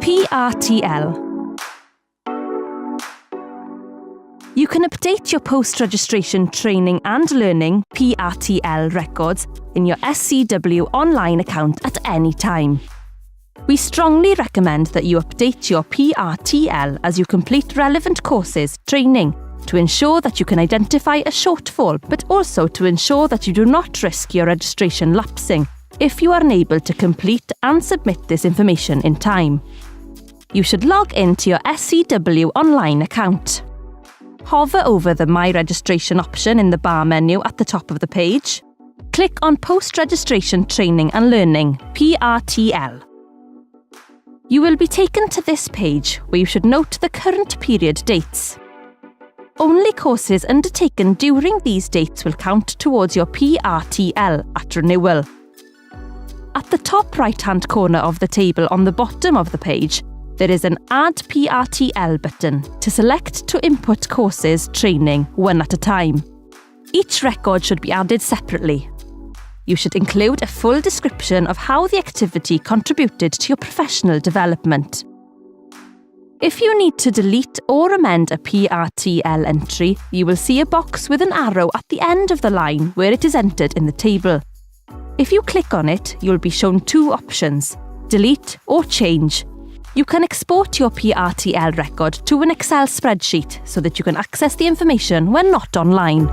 PRTL. You can update your post-registration training and learning PRTL records in your SCWonline account at any time. We strongly recommend that you update your PRTL as you complete relevant courses, training, to ensure that you can identify a shortfall, but also to ensure that you do not risk your registration lapsing if you are unable to complete and submit this information in time. You should log into your SCWonline account. Hover over the My Registration option in the bar menu at the top of the page. Click on Post-Registration Training and Learning, PRTL. You will be taken to this page where you should note the current period dates. Only courses undertaken during these dates will count towards your PRTL at renewal. At the top right-hand corner of the table on the bottom of the page, there is an Add PRTL button to select to input courses training one at a time. Each record should be added separately. You should include a full description of how the activity contributed to your professional development. If you need to delete or amend a PRTL entry, you will see a box with an arrow at the end of the line where it is entered in the table. If you click on it, you'll be shown two options: delete or change. You can export your PRTL record to an Excel spreadsheet so that you can access the information when not online.